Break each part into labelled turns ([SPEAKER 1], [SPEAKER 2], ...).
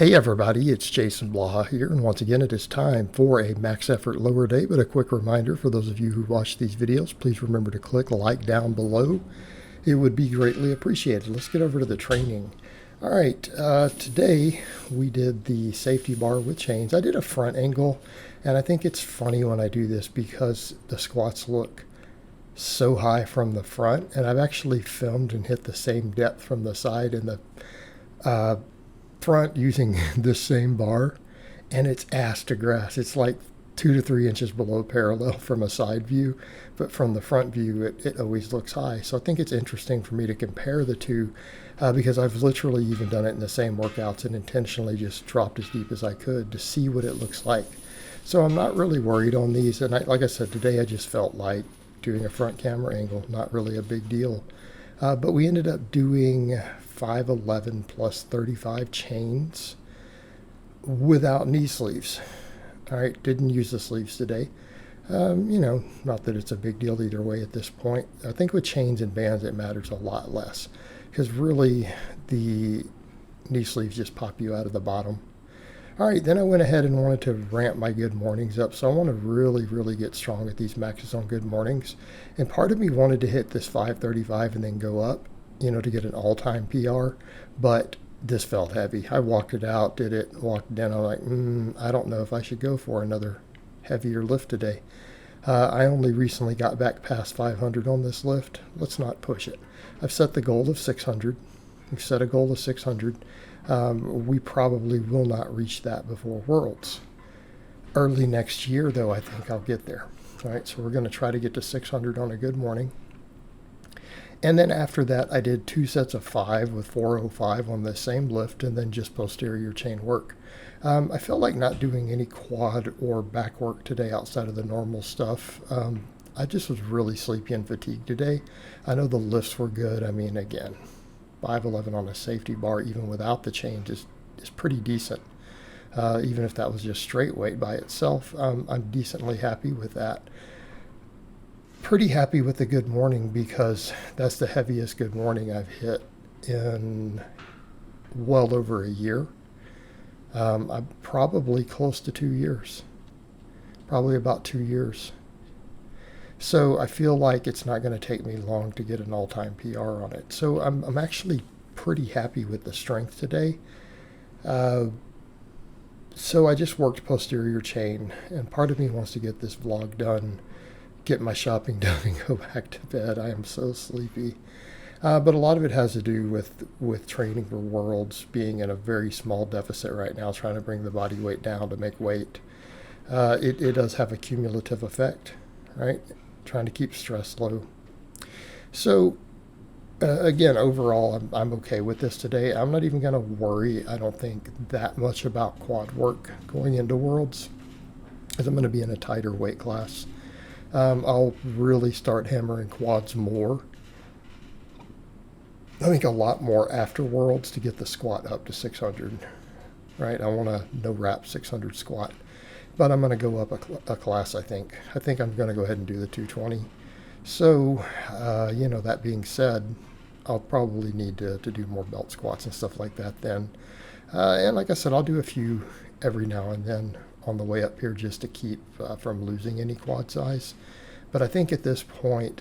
[SPEAKER 1] Hey everybody, it's Jason Blaha here, and once again it is time for a max effort lower day, but a quick reminder for those of you who watch these videos, please remember to click like down below. It would be greatly appreciated. Let's get over to the training. All right, today we did the safety bar with chains. I did a front angle, and I think it's funny when I do this because the squats look so high from the front, and I've actually filmed and hit the same depth from the side in the front using this same bar, and it's ass to grass. It's like 2 to 3 inches below parallel from a side view, but from the front view it always looks high. So I think it's interesting for me to compare the two because I've literally even done it in the same workouts and intentionally just dropped as deep as I could to see what it looks like. So I'm not really worried on these, and like I said, today I just felt like doing a front camera angle, not really a big deal. But we ended up doing 511 plus 35 chains without knee sleeves. All right, didn't use the sleeves today. Not that it's a big deal either way at this point. I think with chains and bands it matters a lot less because really the knee sleeves just pop you out of the bottom. All right, then I went ahead and wanted to ramp my good mornings up. So I want to really get strong at these maxes on good mornings. And part of me wanted to hit this 535 and then go up, to get an all-time PR. But this felt heavy. I walked it out, did it, walked down. I'm like, I don't know if I should go for another heavier lift today. I only recently got back past 500 on this lift. Let's not push it. I've set the goal of 600. We've set a goal of 600. We probably will not reach that before Worlds. Early next year, though, I think I'll get there. All right, so we're going to try to get to 600 on a good morning. And then after that, I did 2 sets of 5 with 405 on the same lift and then just posterior chain work. I felt like not doing any quad or back work today outside of the normal stuff. I just was really sleepy and fatigued today. I know the lifts were good. I mean, again, 511 on a safety bar, even without the change, is pretty decent. Even if that was just straight weight by itself, I'm decently happy with that. Pretty happy with the good morning because that's the heaviest good morning I've hit in well over a year. I'm probably close to 2 years, probably about 2 years. So I feel like it's not going to take me long to get an all-time PR on it. So I'm actually pretty happy with the strength today. So I just worked posterior chain, and part of me wants to get this vlog done, get my shopping done, and go back to bed. I am so sleepy. But a lot of it has to do with training for Worlds, being in a very small deficit right now, trying to bring the body weight down to make weight. It does have a cumulative effect, right? Trying to keep stress low. So again, overall, I'm okay with this today. I'm not even going to worry, I don't think, that much about quad work going into Worlds, because I'm going to be in a tighter weight class. I'll really start hammering quads more. I think a lot more after Worlds to get the squat up to 600, right? I want a no wrap 600 squat. But I'm going to go up a class, I think. I think I'm going to go ahead and do the 220. So, that being said, I'll probably need to do more belt squats and stuff like that then. And like I said, I'll do a few every now and then on the way up here just to keep from losing any quad size. But I think at this point,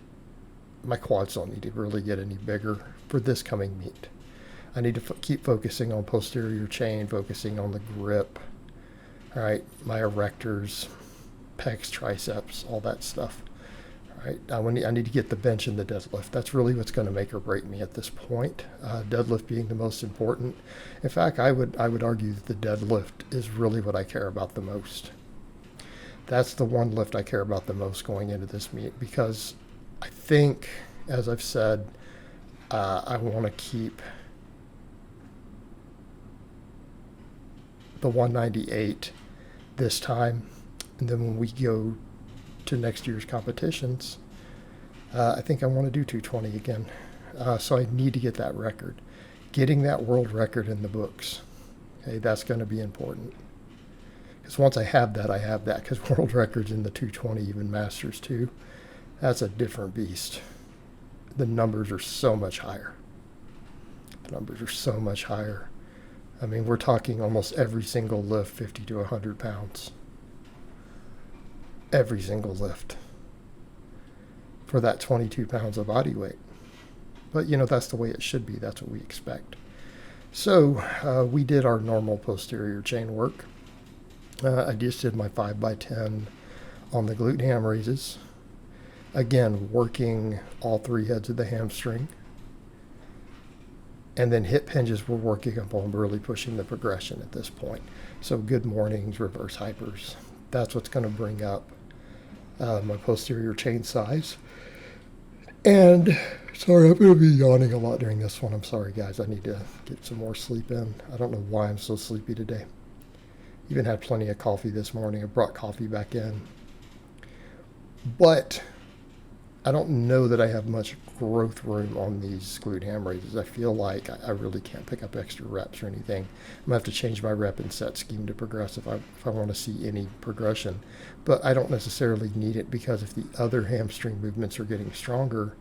[SPEAKER 1] my quads don't need to really get any bigger for this coming meet. I need to keep focusing on posterior chain, focusing on the grip. All right, my erectors, pecs, triceps, all that stuff. All right, I need to get the bench and the deadlift. That's really what's going to make or break me at this point. Deadlift being the most important. In fact, I would argue that the deadlift is really what I care about the most. That's the one lift I care about the most going into this meet because I think, as I've said, I want to keep the 198 this time, and then when we go to next year's competitions, I think I want to do 220 again. So I need to get that record. Getting that world record in the books, okay, that's going to be important. Because once I have that, because world records in the 220, even masters too, that's a different beast. The numbers are so much higher. I mean, we're talking almost every single lift, 50 to 100 pounds. Every single lift for that 22 pounds of body weight. But, you know, that's the way it should be. That's what we expect. So we did our normal posterior chain work. I just did my 5x10 on the glute ham raises. Again, working all 3 heads of the hamstring. And then hip hinges we're working up on, really pushing the progression at this point. So good mornings, reverse hypers. That's what's going to bring up my posterior chain size. And sorry, I'm going to be yawning a lot during this one. I'm sorry, guys. I need to get some more sleep in. I don't know why I'm so sleepy today. Even had plenty of coffee this morning. I brought coffee back in. But I don't know that I have much growth room on these glute ham raises. I feel like I really can't pick up extra reps or anything. I'm going to have to change my rep and set scheme to progress if I want to see any progression. But I don't necessarily need it, because if the other hamstring movements are getting stronger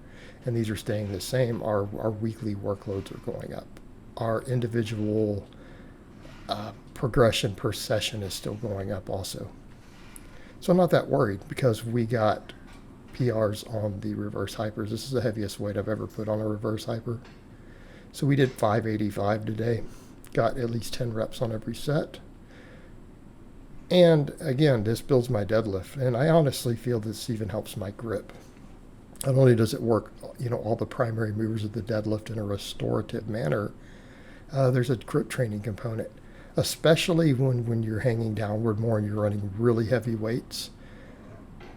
[SPEAKER 1] and these are staying the same, our weekly workloads are going up. Our individual progression per session is still going up also. So I'm not that worried, because we got PRs on the reverse hypers. This is the heaviest weight I've ever put on a reverse hyper. So we did 585 today. Got at least 10 reps on every set. And again, this builds my deadlift. And I honestly feel this even helps my grip. Not only does it work, you know, all the primary movers of the deadlift in a restorative manner, there's a grip training component, especially when you're hanging downward more and you're running really heavy weights.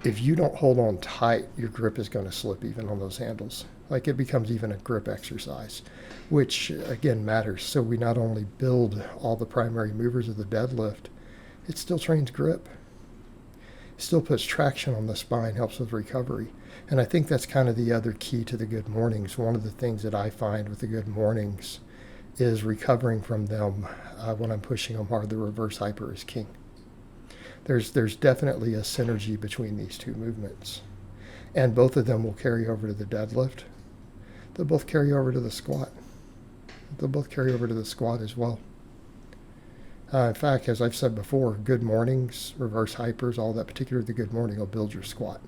[SPEAKER 1] If you don't hold on tight, your grip is going to slip even on those handles. Like, it becomes even a grip exercise, which again matters. So we not only build all the primary movers of the deadlift, it still trains grip. It still puts traction on the spine, helps with recovery. And I think that's kind of the other key to the good mornings. One of the things that I find with the good mornings is recovering from them when I'm pushing them hard. The reverse hyper is king. There's definitely a synergy between these two movements. And both of them will carry over to the deadlift. They'll both carry over to the squat. They'll both carry over to the squat as well. In fact, as I've said before, good mornings, reverse hypers, all that, particularly the good morning, will build your squat.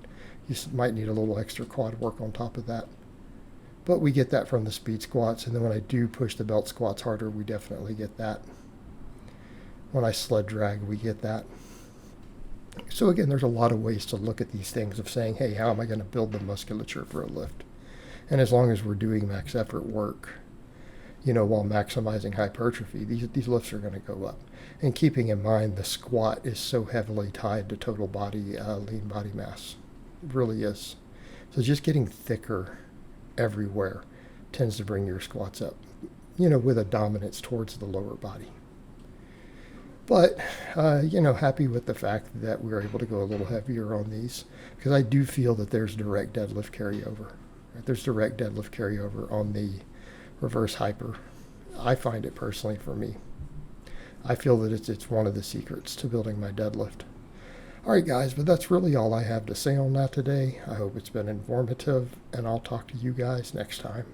[SPEAKER 1] You might need a little extra quad work on top of that. But we get that from the speed squats. And then when I do push the belt squats harder, we definitely get that. When I sled drag, we get that. So again, there's a lot of ways to look at these things of saying, hey, how am I going to build the musculature for a lift? And as long as we're doing max effort work, you know, while maximizing hypertrophy, these lifts are going to go up. And keeping in mind, the squat is so heavily tied to total body, lean body mass. It really is. So just getting thicker everywhere tends to bring your squats up, you know, with a dominance towards the lower body. But, you know, happy with the fact that we were able to go a little heavier on these, because I do feel that there's direct deadlift carryover. Right? There's direct deadlift carryover on the reverse hyper. I find it personally for me. I feel that it's one of the secrets to building my deadlift. All right, guys, but that's really all I have to say on that today. I hope it's been informative, and I'll talk to you guys next time.